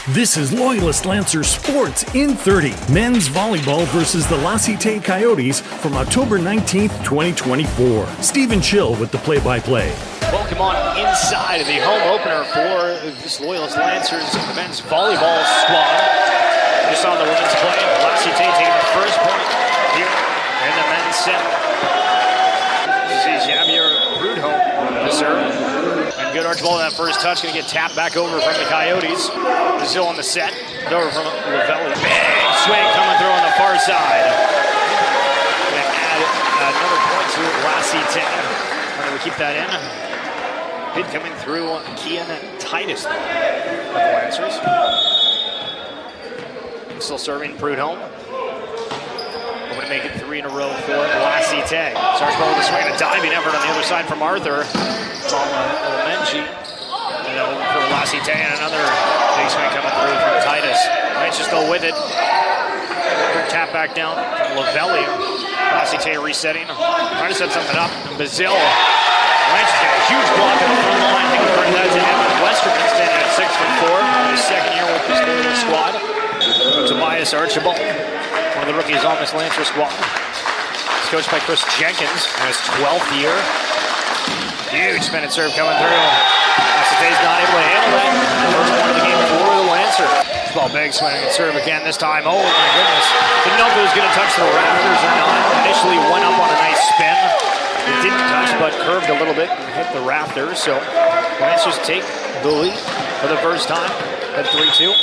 This is Loyalist Lancers Sports in 30. Men's volleyball versus the Cite Coyotes from October 19th, 2024. Stephen Chill with the play-by-play. Welcome on inside of the home opener for this Loyalist Lancers men's volleyball squad. Just on the women's play, Cite taking the first point here in the men's set. You see Javier Prudhomme, the serve. And good arch ball in that first touch, going to get tapped back over from the Coyotes. Brazil on the set, over from Belleville. Big swing coming through on the far side. And add another point to Cite. How do we keep that in? Hit coming through Kian Titus of the Lancers. Still serving Prudhomme. We're going to make it 3 in a row for Cite. Starts ball with a swing and a diving effort on the other side from Arthur. Menji. And then over for Cite and another big swing coming through from Titus. Lancers still with it. Quick tap back down from Lavelli. Cite resetting. Trying to set something up. And Brazil. Lancers got a huge block on the front line. They can bring that to Evan Westerman, standing at 6 foot 4. His second year with this Loyalist squad. Tobias Archibald, one of the rookies on this Lancer squad. He's coached by Chris Jenkins in his 12th year. Huge spin and serve coming through. Cite's not able to handle that. First point of the game for the Lancer. Ball big swing and serve again this time. Oh my goodness. Didn't know if it was going to touch the rafters or not. Initially went up on a nice spin. It didn't touch, but curved a little bit and hit the rafters. So Lancers take the lead for the first time at 3-2.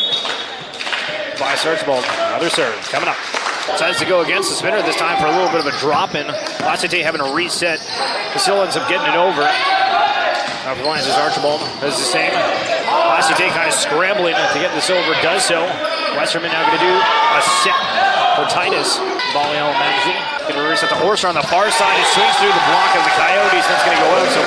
By Archibald, another serve coming up. Decides to go against the spinner this time for a little bit of a drop in. Cite having a reset. He still ends up getting it over. Now for the Lancers, Archibald does the same. Cite kind of scrambling to get this over, does so. Westerman now going to do a set for Titus. Volley Menji. Going to reset the horse on the far side. It swings through the block of the Coyotes. That's going to go out. So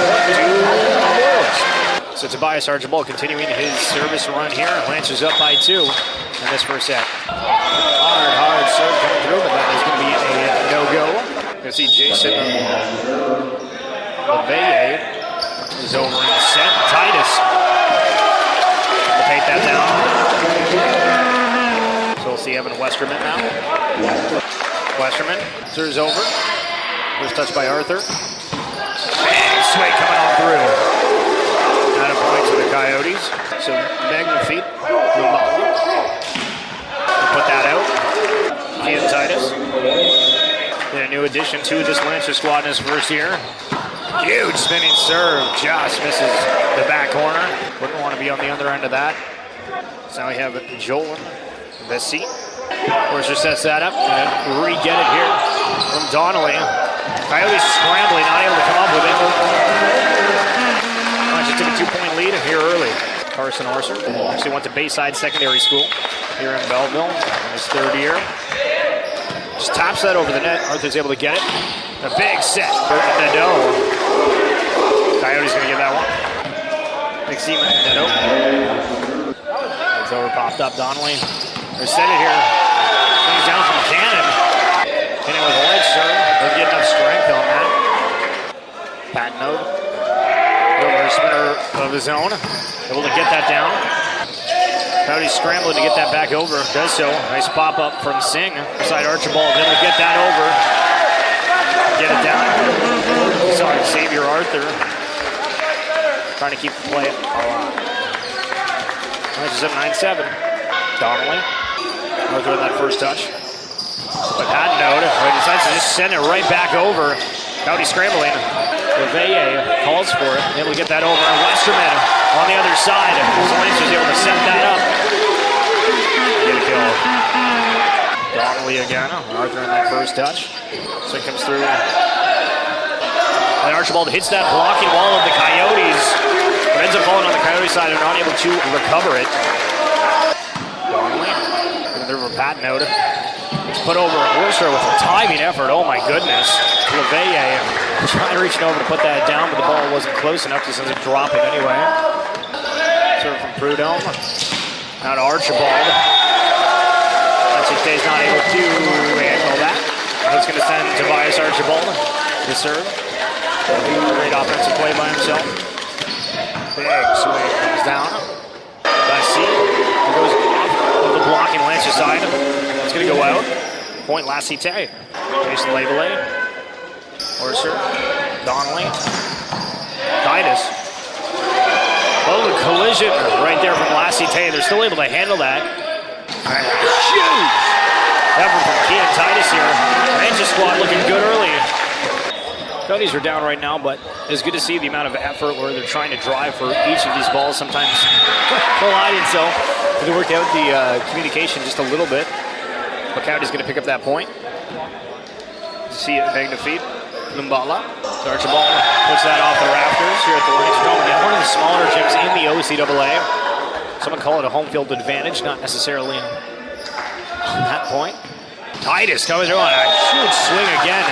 1-2. So Tobias Archibald continuing his service run here. Lancers up by 2 in this first set. Hard serve coming through, but that is going to be a no-go. You're going to see Jason Leveye is over in the set. Titus will take that down. So we'll see Evan Westerman now. Westerman serves over. First touch by Arthur. Big swing coming on through. Out of points for the Coyotes. So Magnifique will put that out. Kian Titus. A new addition to this Lancer squad in his first year. Huge spinning serve. Just misses the back corner. Wouldn't want to be on the other end of that. So now we have Joel Bessie. Forster sets that up and re-get it here from Donnelly. Coyotes scrambling, not able to come up with it. Just took a 2-point lead here early. Carson Orser actually went to Bayside Secondary School here in Belleville in his 3rd year. Just taps that over the net. Arthur's able to get it. A big set. Nedo. Coyotes going to get that one. Big seam. Nedo. It's over, popped up. Donnelly. They set it here. Things down from Cannon. Hitting with a ledge serve. Doesn't get enough strength on that. Patnode. Over a spinner of his own. Able to get that down. Coyotes scrambling to get that back over. Does so. Nice pop up from Singh. Beside Archibald. Able to get that over. Get it down. Sorry, Xavier Arthur. Trying to keep the play alive. Lancers up 9-7. Donnelly. Arthur in that first touch. But Hadnode decides to just send it right back over. Coyotes scrambling. Leveye calls for it, able to get that over. And Westerman on the other side. Lancers able to set that up. Get a kill. Donnelly again. Arthur in that first touch. So it comes through. And Archibald hits that blocking wall of the Coyotes. But ends up falling on the Coyote side and not able to recover it. Donnelly. Coming through for Patnode. It's put over Orser with a timing effort. Oh my goodness. Leveye trying to reach over to put that down, but the ball wasn't close enough. Just ends up dropping anyway. Serve from Prudhomme. Now to Archibald. Cite's not able to handle that. That's going to send Tobias Archibald to serve. Great offensive play by himself. Big swing comes down. Bessie goes Lancer side. It's going to go out. Point La Cite. Jason Labelay. Orser. Donnelly. Titus. Oh, the collision right there from La Cite. They're still able to handle that. Huge effort from Kean Titus here. Ranger squad looking good early. Coyotes are down right now, but it's good to see the amount of effort where they're trying to drive for each of these balls. Sometimes colliding, so they work out the communication just a little bit. But Coyotes going to pick up that point. See it bang to feet. Lumbala. Archibald puts that off the rafters here at the Lancers Dome. Again, one of the smaller gyms in the OCAA. Someone call it a home field advantage, not necessarily on that point. Titus coming through on a huge swing again.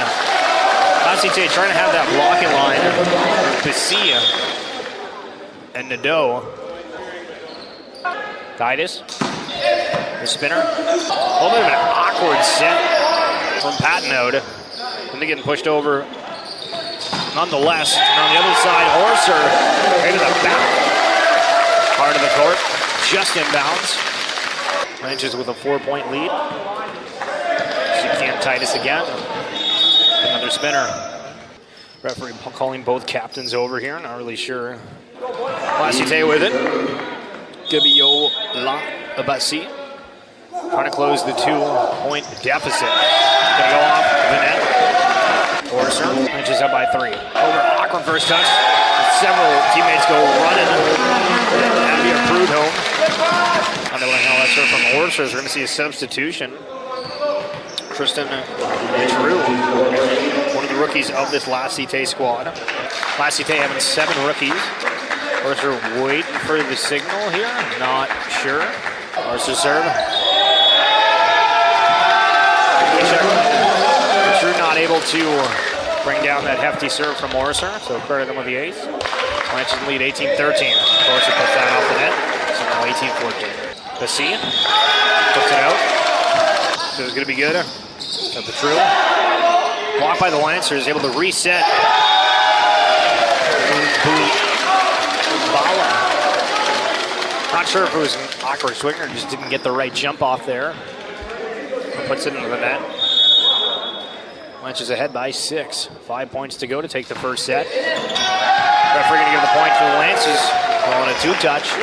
Cite trying to have that blocking line. Basia and Nadeau. Titus. The spinner. A little bit of an awkward set from Patnode. And they're getting pushed over nonetheless. And on the other side, Orser into the back part of the court. Just inbounds. Lancers with a 4-point lead. See Cam Titus again. Another spinner. Referee calling both captains over here. Not really sure. La Cite with it. Gabio La Abassi. Trying to close the 2-point deficit. Gonna go off the net. Orser. Lancers up by 3. Over awkward first touch. Several teammates go running. Abby approved home. I don't know how that's heard from Orser. We're going to see a substitution. Tristan Drew, one of the rookies of this La Cite squad. La Cite having 7 rookies. Orser waiting for the signal here. Not sure. Orser serve. Drew not able to bring down that hefty serve from Orser, so credit them with the ace. Lancers lead 18-13. Orser puts that off the net, so now 18-14. Basia puts it out. So it's going to be good. Got the Drew. Blocked by the Lancers, able to reset. Bala. Not sure if it was an awkward swing or just didn't get the right jump off there. Puts it into the net. Lancers ahead by 6. 5 points to go to take the first set. Referee going to give the point to the Lancers. On a 2-touch.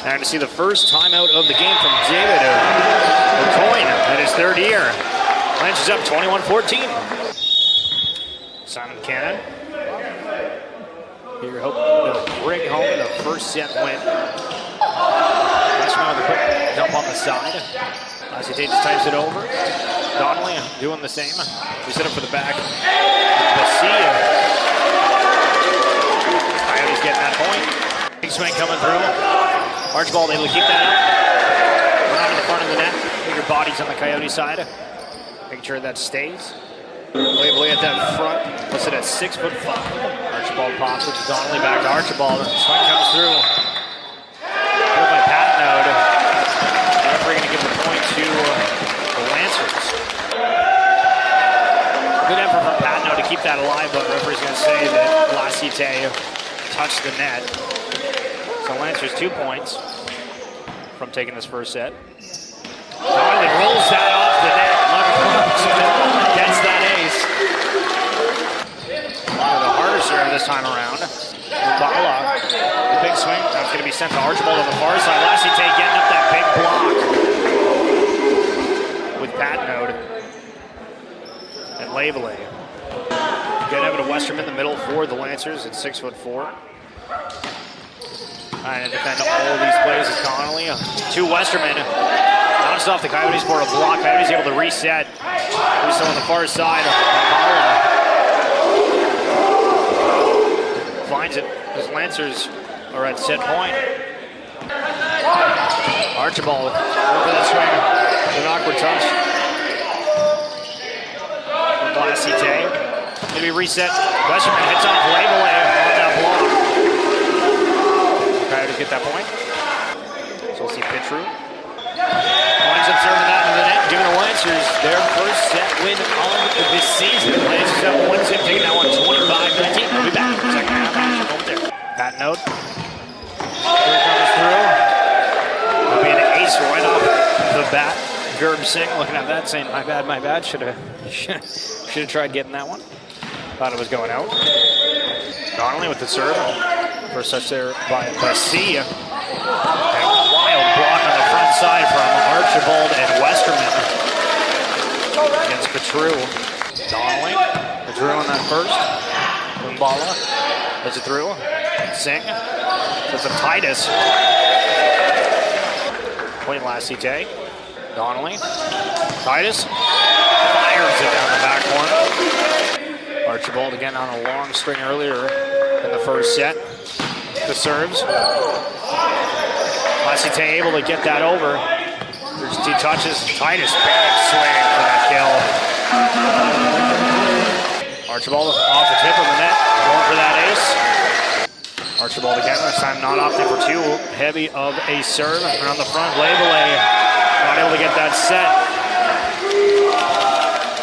And to see the first timeout of the game from David O'Coin at his 3rd year. Lancers up 21-14. Simon Cannon. Here hoping to bring home the first set win. Nice round with a quick dump on the side. La Cite just types it over. Donnelly doing the same. We set up for the back. Basia. Coyotes getting that point. Big swing coming through. Archibald able to keep that up. Run out of the front of the net. Bigger bodies on the Coyote side. Making sure that stays. Way at that front. Listed at 6'5". Archibald pops it to Donnelly, back to Archibald. Swing comes through. Put by Patnode. Referee going to give the point to the Lancers. Good effort from Patnode to keep that alive, but referee's going to say that La Cite touched the net. So Lancers 2 points from taking this first set. Donnelly rolls that off the net. Gets that ace. One of the harder serve this time around. Bala, the big swing. That's going to be sent to Archibald on the far side. La Cite getting up that big block with Patnode and Lavelay. Good Evan Westrom in the middle for the Lancers at 6'4". Trying to defend all of these plays is Connolly. 2 Westermen. Bounced off the Coyotes for a block. Coyotes able to reset. Reset on the far side. Finds it as Lancers are at set point. Archibald going for that swing. An awkward touch. From La Cite. Maybe reset. Westerman hits off Lavelay on that block. Coyotes get that point. So we'll see Pitrew. Winds up serving that into the net, giving the Lancers their first set win of this season. Lancers have 1-0, taking that one 25-19. We'll be back in the second half. Over there. Patnode. Here it comes through. It'll be an bat. Gerb Singh looking at that saying, my bad. Should have tried getting that one. Thought it was going out. Donnelly with the serve. First touch there by Bessie. And a wild block on the front side from Archibald and Westerman against Petru. Donnelly. Petru on that first. Lumbala. Puts it through. Singh. Puts up Titus. Point Lassite. Donnelly. Titus. Fires it down the back corner. Archibald again on a long string earlier in the first set. The serves. Lassite able to get that over. There's 2 touches. Titus, big swing for that kill. Archibald off the tip of the net, going for that ace. Archibald again, this time not opting for too heavy of a serve. Around the front, Labelay not able to get that set.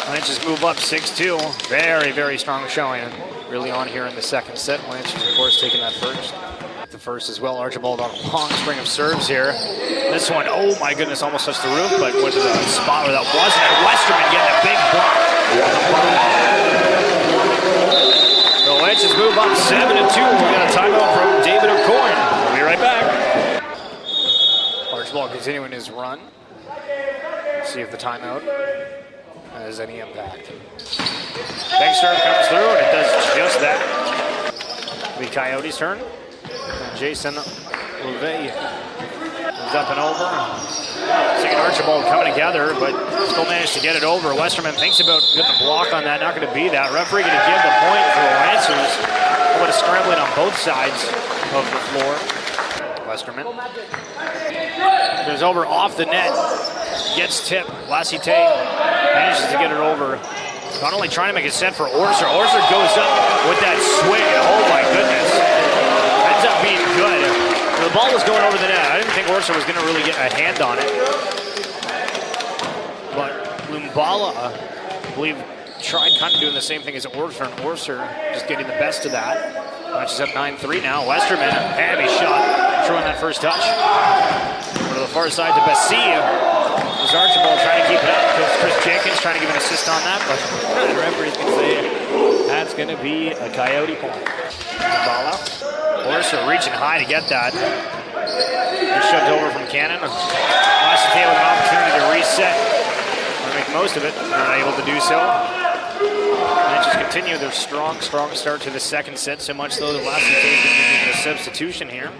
Lancers move up 6-2. Very, very strong showing. Really on here in the second set. Lancers, of course, taking that first. The first as well. Archibald on a long string of serves here. This one, oh my goodness, almost touched the roof, but went to the spot where that wasn't. And Westerman getting a big block. The Lancers move up 7-2. We got a timeout from David O'Coin. We'll be right back. Archibald continuing his run. Let's see if the timeout has any impact. Big serve comes through, and it does just that. It'll be Coyotes' turn. And Jason Louvet is up and over. Singh and Archibald coming together, but still managed to get it over. Westerman thinks about getting a block on that. Not going to be that. Referee going to give the point for the Lancers. A little bit of scrambling on both sides of the floor. Westerman goes over off the net. Gets tipped. Lassite manages to get it over. Not only trying to make a set for Orser. Orser goes up with that swing. Oh my goodness. Ends up being good. The ball was going over the net. I didn't think Orser was going to really get a hand on it. But Lumbala, I believe, tried kind of doing the same thing as Orser, and Orser just getting the best of that. Matches up 9-3 now. Westerman, heavy shot. Throwing that first touch. Over to the far side to Bessie. There's Archibald trying to keep it up because Chris Jenkins trying to give an assist on that, but the referee's going to say that's going to be a Coyote point. Ball out. Orser reaching high to get that. He's shoved over from Cannon. Lassite with an opportunity to reset or make most of it. Not able to do so. Lancers continue their strong start to the second set, so much so that Lassite is going to be making a substitution here.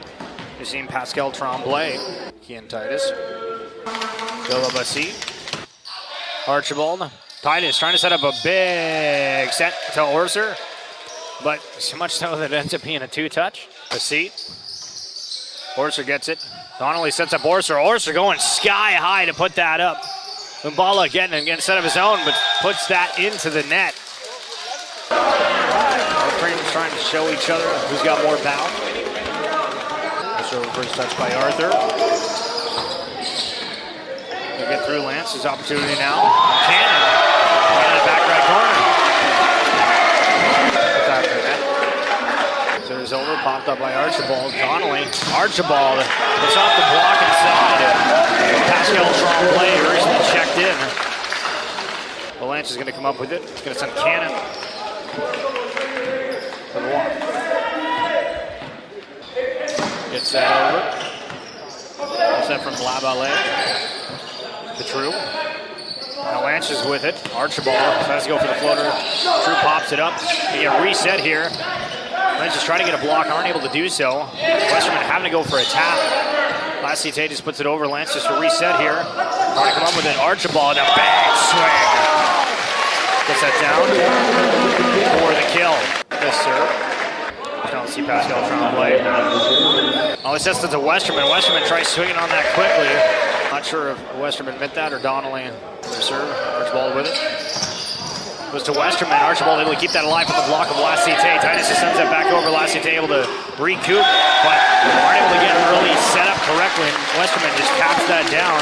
We've seen Pascal Tremblay, Kian Titus. Bessie. Archibald. Titus trying to set up a big set to Orser, but so much so that it ends up being a 2-touch. Bessie. Orser gets it. Donnelly sets up Orser. Orser going sky high to put that up. Lumbala getting a set of his own, but puts that into the net. Our frames trying to show each other who's got more bow. Orser first touch by Arthur. Get through Lance's opportunity now. Cannon. Cannon back right corner. There's over, popped up by Archibald. Donnelly. Archibald puts off the block inside. Pascal Tremblay originally checked in. The Lance is going to come up with it. It's going to send Cannon to the wall. Gets that over. Gets that from Laballet. Petru. Now Lance is with it. Archibald tries to go for the floater. Petru pops it up. They get a reset here. Lance is trying to get a block, aren't able to do so. Westerman having to go for a tap. Lassite just puts it over. Lance just to reset here. Trying to come up with it. Archibald, a big swing. Gets that down for the kill. Yes, sir. I don't see Pascal Tremblay. Oh, it's just to Westerman. Westerman tries swinging on that quickly. Not sure if Westerman meant that or Donnelly for the serve. Archibald with it. Goes to Westerman. Archibald able to keep that alive from the block of Lassite. Titus just sends that back over. Lassite able to recoup, but aren't able to get an early set up correctly. And Westerman just taps that down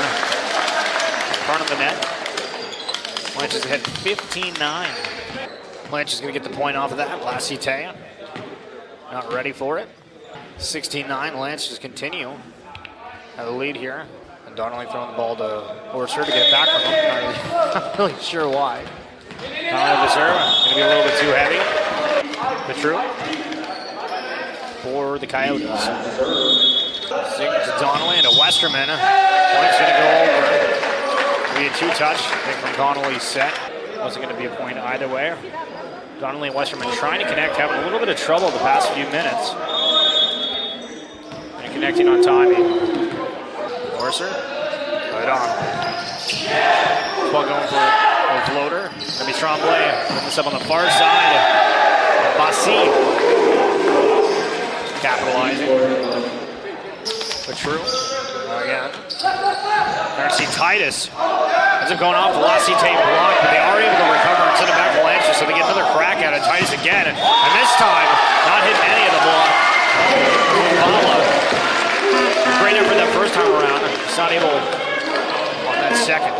in front of the net. Lynch is ahead 15-9. Lynch is going to get the point off of that. Lassite not ready for it. 16-9. Lance just continue. Have the lead here. Donnelly throwing the ball to Orser to get it back from him. Not really sure why. Donnelly with the serve. Going to be a little bit too heavy. Petru for the Coyotes. Signal to Donnelly and to Westerman. Point's going to go over. It'll be a two-touch. I think from Donnelly's set. Wasn't going to be a point either way. Donnelly and Westerman trying to connect, having a little bit of trouble the past few minutes. And connecting on timing. Orser. Right on. Ball going for a floater. Going to be Tremblay. Putting this up on the far side. Bassi. Capitalizing. Petru. Again. There see Titus. Ends up going off the Lassie tape block, but they are able to recover and send it back to Lancers, so they get another crack at it. Titus again. And this time, not hitting any of the block. Great effort that first time around. He's not able on that second.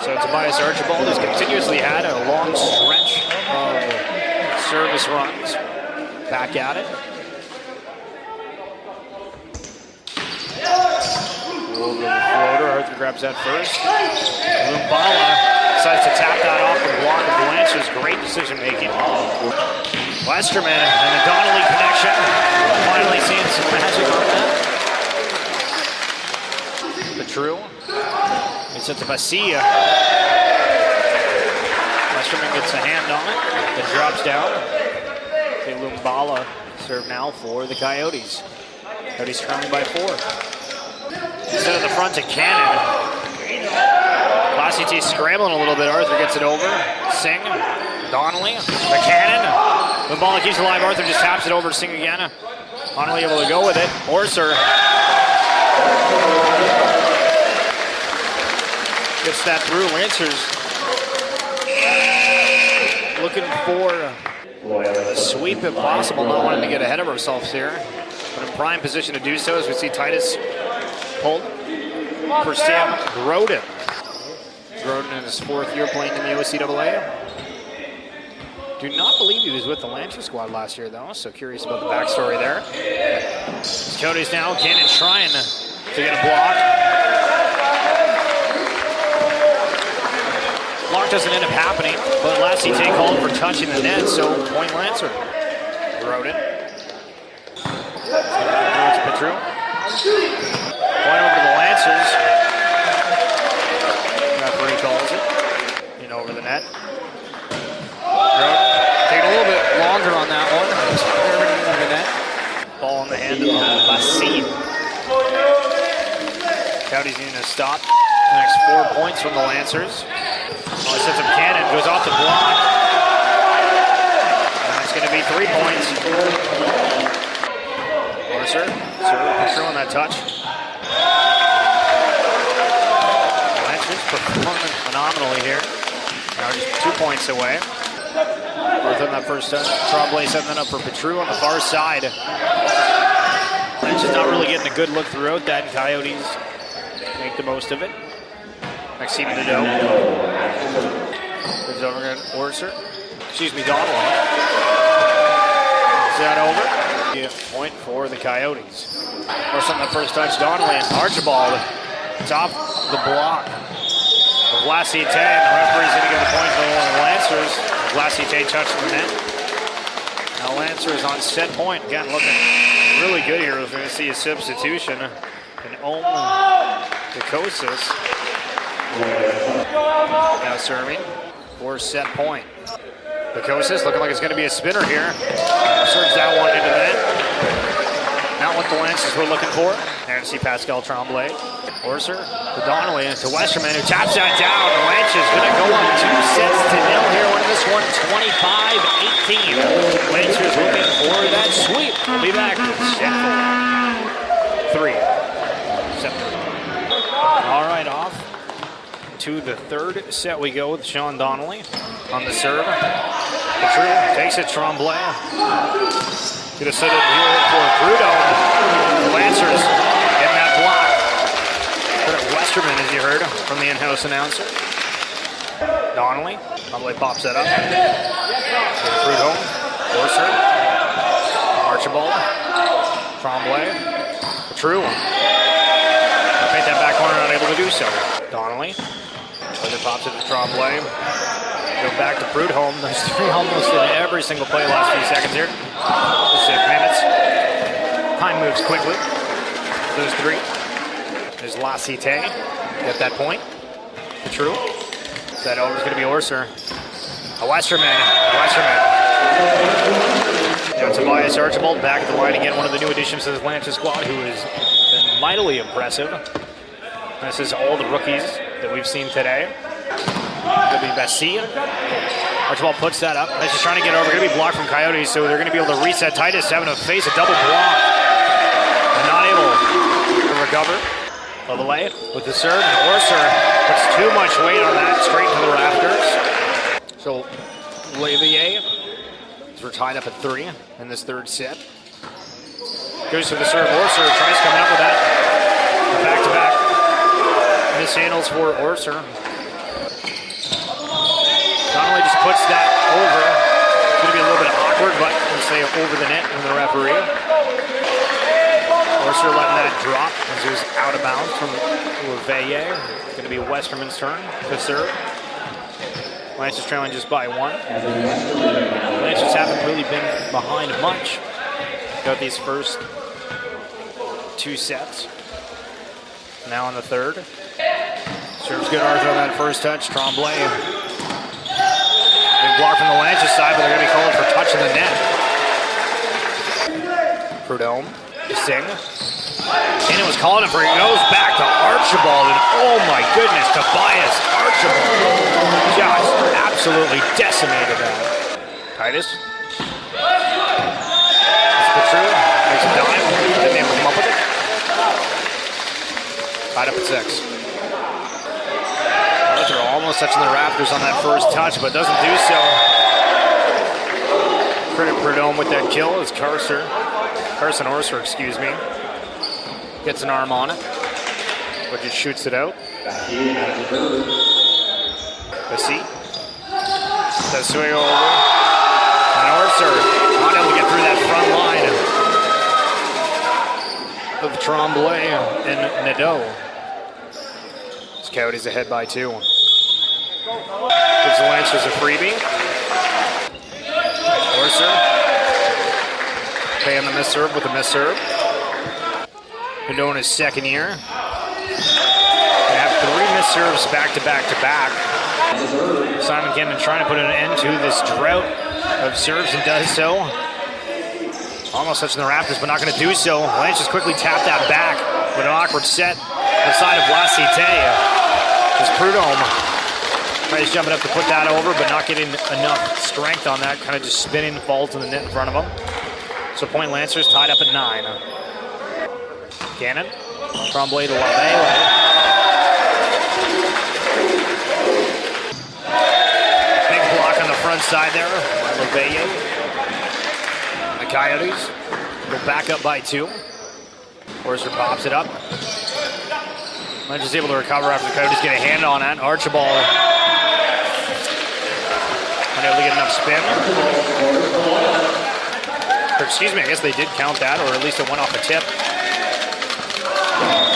So Tobias Archibald has continuously had a long stretch of service runs. Back at it. Over the floater. Arthur grabs that first. Lumbala decides to tap that off the block of the Lancers. Great decision making. Westerman and the Donnelly connection. Finally seeing some magic on that. Petru. It's at the Bassi. Westerman gets a hand on it. It drops down. The Lumbala serve now for the Coyotes. Coyotes trailing by 4. Instead of the front to Cannon. Lassie T scrambling a little bit. Arthur gets it over. Singh. Donnelly. The Cannon. The ball keeps it alive. Arthur just taps it over to Singh again. Donnelly able to go with it. Orser gets that through. Lancers looking for a sweep if possible. Not wanting to get ahead of ourselves here. But in prime position to do so as we see Titus pulled for Sam Grodin. Grodin in his 4th year playing in the OCAA. Do not believe he was with the Lancers squad last year though, so curious about the backstory there. Coyotes now, Cannon trying to get a block. Block doesn't end up happening, but Lassie Tay called for touching the net, so point Lancer. Grodin. It's Petru. Point over to the Lancers. Referee calls it. In over the net. Grodin taking a little bit longer on that one. Over the net. Ball in the hand of Bassi. Coyotes needing to stop. The next 4 points from the Lancers. Well, it sets up Cannon, goes off the block. And it's going to be 3 points. Orser, Petru on that touch. Lancers performing phenomenally here. Now just 2 points away. Both on that first touch. Tremblay setting that up for Petru on the far side. Lancers not really getting a good look throughout that, and Coyotes make the most of it. Next team to go. Gives over to Orser. Excuse me, Donnelly. Is that over? Yeah, point for the Coyotes. Orser on the first touch. Donnelly and Archibald. It's off the block of Lassie Tay. And the referee's going to give the point for the Lancers. Lassie Tay touching the net. Now Lancers on set point. Again, looking really good here. We're going to see a substitution. And Decosis now serving for set point. Decosis looking like it's going to be a spinner here. Serves that one into the net. Not what the Lancers were looking for. There to see Pascal Tremblay. Orser to Donnelly and to Westerman, who taps that down. The Lancers going to go up 2-0 here, winning this one 25-18. Lancers looking for that sweep. We'll be back. Set 4. 3. 7. All right, off to the 3rd set we go with Sean Donnelly on the serve. Petru takes it, Tremblay. Gonna set it here for Prudhomme. The Lancers getting that block. Put it Westerman, as you heard from the in-house announcer. Donnelly pops that up. Prudhomme, Orser, Archibald, Tremblay, Petru. Paint that back corner, not able to do so. Donnelly. Further pops it to Tremblay. Go back to Prudhomme. There's 3 almost in every single play last few seconds here. Just 6 minutes. Time moves quickly. Those 3. There's Lacite. Get that point. True. That over is going to be Orser. A Westerman. Now Tobias Archibald back at the line again. One of the new additions to this Lancers squad who has been mightily impressive. This is all the rookies that we've seen today. Going to be Bessie. Archibald puts that up. That's just trying to get over. Going to be blocked from Coyotes, so they're going to be able to reset. Titus having to face a double block. And not able to recover. All the way with the serve. And Orser puts too much weight on that, straight to the rafters. So Levier, we're tied up at 3 in this 3rd set. Goes to the serve. Orser tries coming up with that. Back-to-back mishandles for Orser. Donnelly just puts that over. It's going to be a little bit awkward, but we'll say over the net from the referee. Orser letting that drop as he was out of bounds from Leveille. It's going to be Westerman's turn to serve. Lancers trailing just by 1. Lancers haven't really been behind much throughout these first 2 sets. Now on the 3rd. Serves good Arthur on that first touch. Tremblay. Big block from the Lancers side, but they're going to be calling for touch in the net. Prudhomme. Singh. Keenan was calling it for, he goes back to Archibald, and oh my goodness, Tobias Archibald just absolutely decimated that. Titus. Petru makes a dime, didn't able to come up with it. Tied up at 6. Arthur almost touching the rafters on that first touch, but doesn't do so. Credit Prudhomme with that kill as Carson Orser, excuse me, gets an arm on it, but just shoots it out. Bessie does swing over, and Orser not able to get through that front line of Tremblay and Nadeau. This Coyotes ahead by 2. Gives the Lancers a freebie. Orser paying the misserve with a misserve. Been doing his 2nd year. They have 3 misserves back to back to back. Simon Cannon trying to put an end to this drought of serves and does so. Almost touching the rafters, but not going to do so. Lancers quickly tap that back with an awkward set outside of Lacite. As Prudhomme tries jumping up to put that over, but not getting enough strength on that. Kind of just spinning, falls in the net in front of him. So point Lancers tied up at 9. Cannon, Tremblay to LaValle. Big block on the front side there by LaValle. The Coyotes go back up by 2. Orser pops it up. Lancers able to recover after the Coyotes get a hand on that. Archibald unable to get enough spin. Or excuse me, I guess they did count that, or at least it went off a tip.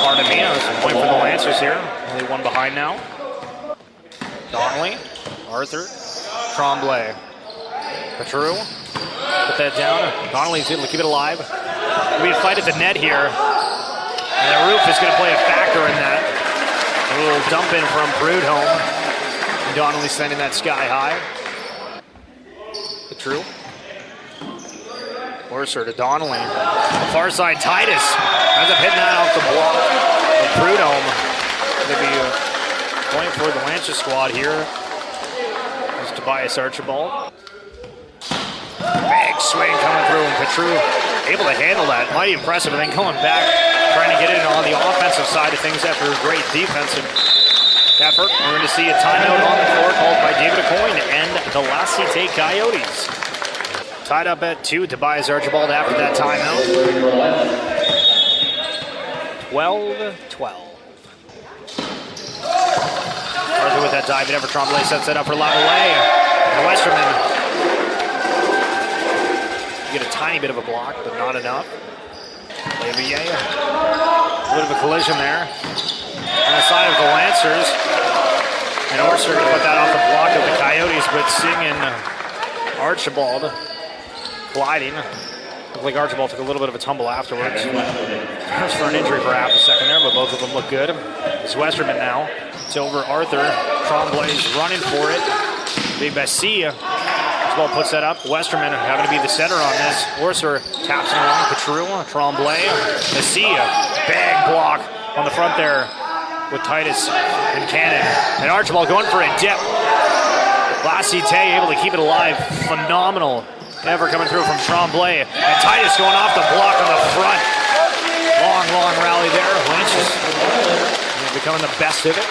Pardon me, that's a point for the Lancers here. Only 1 behind now. Donnelly, Arthur, Tremblay. Petru, put that down. Donnelly's able to keep it alive. We fight at the net here. And the roof is going to play a factor in that. A little dump in from Prudhomme. Donnelly sending that sky high. Petru. Orser to Donnelly. The far side, Titus ends up hitting that off the block. And Prudhomme going to be going for the Lancers squad here. There's Tobias Archibald. Big swing coming through, and Petru able to handle that. Mighty impressive, and then going back, trying to get in on the offensive side of things after a great defensive effort. We're going to see a timeout on the floor called by David Aucoin and the Cite Coyotes. Tied up at 2, Tobias Archibald after that timeout. 12-12. Arthur with that dive, never Tremblay sets it up for LaValle. And Westerman. You get a tiny bit of a block, but not enough. Levier. bit of a collision there on the side of the Lancers. And Orser to put that off the block of the Coyotes, but Singh and Archibald gliding. Looked like Archibald took a little bit of a tumble afterwards. Just for an injury for half a second there, but both of them look good. It's Westerman now. It's over Arthur. Tremblay's running for it. Big Bessie. Ball puts that up. Westerman having to be the center on this. Orser taps it along. Patru, Tremblay, Messia. Big block on the front there with Titus and Cannon. And Archibald going for a dip. Lassite able to keep it alive. Phenomenal effort coming through from Tremblay. And Titus going off the block on the front. Long rally there. Lynch is becoming the best of it.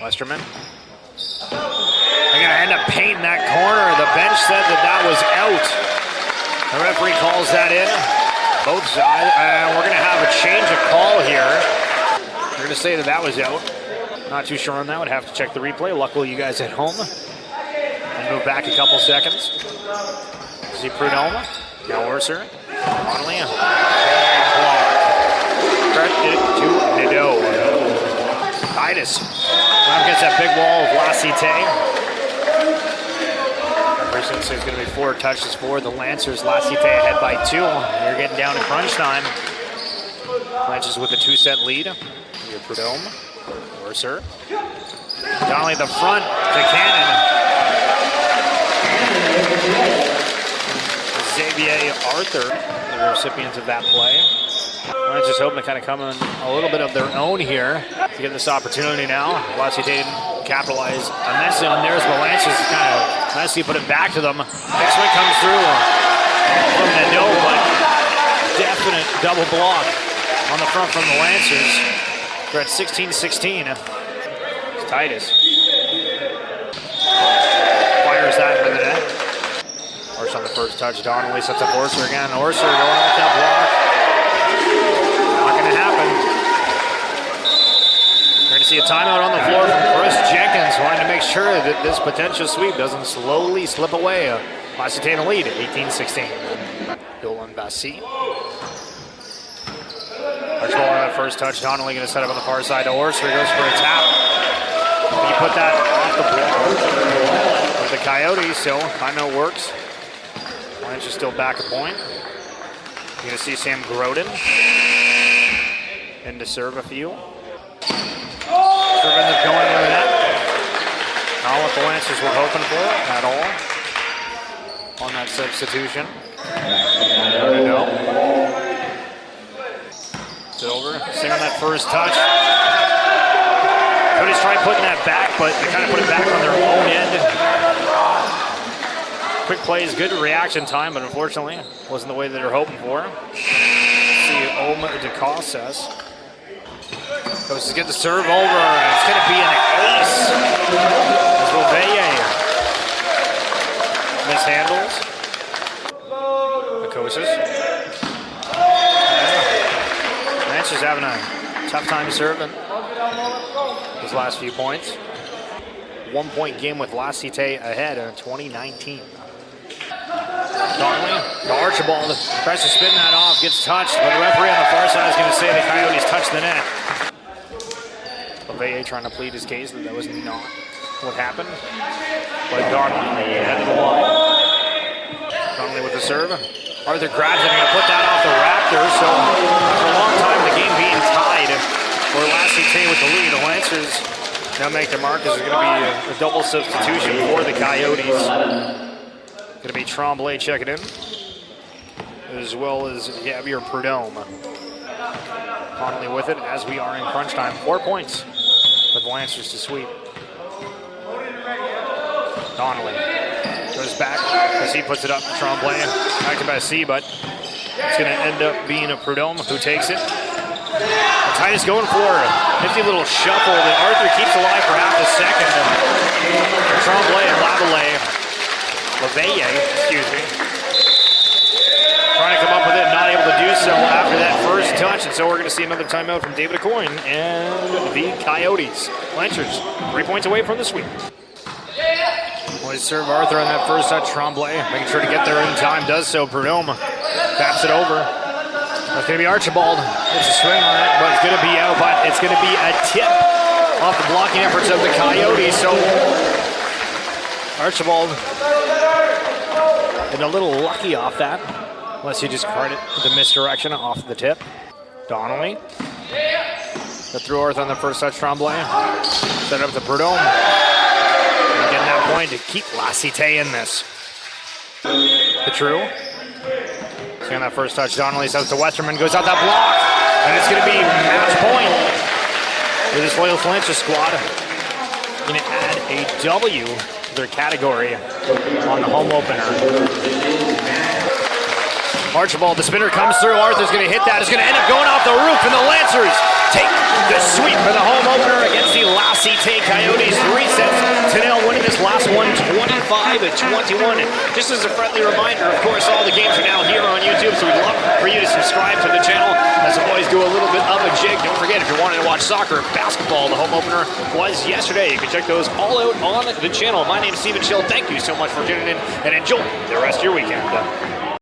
Westerman. They're going to end up painting that corner. The bench said that was out. The referee calls that in. Both sides. And we're going to have a change of call here. We're going to say that was out. Not too sure on that. Would have to check the replay. Luckily, you guys at home. And move back a couple seconds. See Prudhomme. Now Orser. Connolly. Corrected to Nadeau. Titus. Gets that big wall of Lassite. It's going to be 4 touches for the Lancers. Lassite ahead by 2. They're getting down to crunch time. Lancers with a 2-set lead. Here Prudhomme. Orser. Donnelly at the front to Cannon. Xavier Arthur, the recipients of that play. Lancers hoping to kind of come in a little bit of their own here to get this opportunity now. Lassite didn't capitalize immensely on theirs, but Lancers kind of nicely put it back to them. Next one comes through from Nadeau, but definite double block on the front from the Lancers. They're at 16-16. It's Titus. Fires that into the net. Orser on the first touch. Donnelly sets up Orser again. Orser going off that block. Not going to happen. We're going to see a timeout on the floor from Chris Jenkins, wanting to make sure that this potential sweep doesn't slowly slip away. Lassite in the lead, 18-16. Dolan Bassi. Archibald on that first touch. Donnelly going to set up on the far side to Orser. Goes for a tap. He put that off the block with the Coyotes, so timeout works. Lynch is still back a point. You're going to see Sam Groden in to serve a few. Serving is going with that. Not what the Lancers were hoping for at all on that substitution. There we go. It's over. Sing on that first touch. Coyotes tried putting that back, but they kind of put it back on their own end. Quick plays, good reaction time, but unfortunately wasn't the way that they're hoping for. See Oma DeCasas. Coaches get the serve over, and it's going to be an ace. As Loveye mishandles. Coaches. Lancers having a tough time serving these last few points. 1-point game with Lassite ahead in 2019. Donnelly to Archibald, tries to spin that off, gets touched, but the referee on the far side is going to say the Coyotes touched the net. Loveye trying to plead his case that was not what happened. But Donnelly head of the line. Donnelly with the serve. Arthur grabs it and going to put that off the Raptors. So for a long time, the game being tied for Lassite with the lead. The Lancers now make their mark. This is going to be a double substitution for the Coyotes. Going to be Tremblay checking in, as well as Javier Prudhomme. Connolly with it as we are in crunch time. 4 points for the Lancers to sweep. Donnelly goes back as he puts it up to Tremblay. Back to Bassi, but it's going to end up being a Prudhomme who takes it. And Titus going for a nifty little shuffle that Arthur keeps alive for half a second. Tremblay and Loveye, excuse me, trying to come up with it, not able to do so after that first touch, and so we're going to see another timeout from David Aucoin and the Coyotes. Lancers 3 points away from the sweep. Always serve Arthur on that first touch. Tremblay making sure to get there in time, does so. Prudhomme taps it over. It's going to be Archibald. It's a swing on it, but it's going to be out. But it's going to be a tip off the blocking efforts of the Coyotes. So Archibald and a little lucky off that, unless you just card it with the misdirection off the tip. Donnelly. The through earth on the first touch, Tremblay. Set it up to Prudhomme. And getting that point to keep Lacite in this. The true. See on that first touch, Donnelly sets to Westerman, goes out that block, and it's going to be match point for this Loyalist Lancers squad. Going to add a W to their category on the home opener. Archibald, the spinner comes through. Arthur's going to hit that. It's going to end up going off the roof, and the Lancers take the sweep for the home opener against the Lacite Coyotes. 3-0, winning this last one 25-21. Just as a friendly reminder, of course, all the games are now here on YouTube, so we'd love for you to subscribe to the channel. As the boys do a little bit of a jig. Don't forget, if you're wanting to watch soccer, basketball, the home opener was yesterday. You can check those all out on the channel. My name is Stephen Schill. Thank you so much for tuning in, and enjoy the rest of your weekend.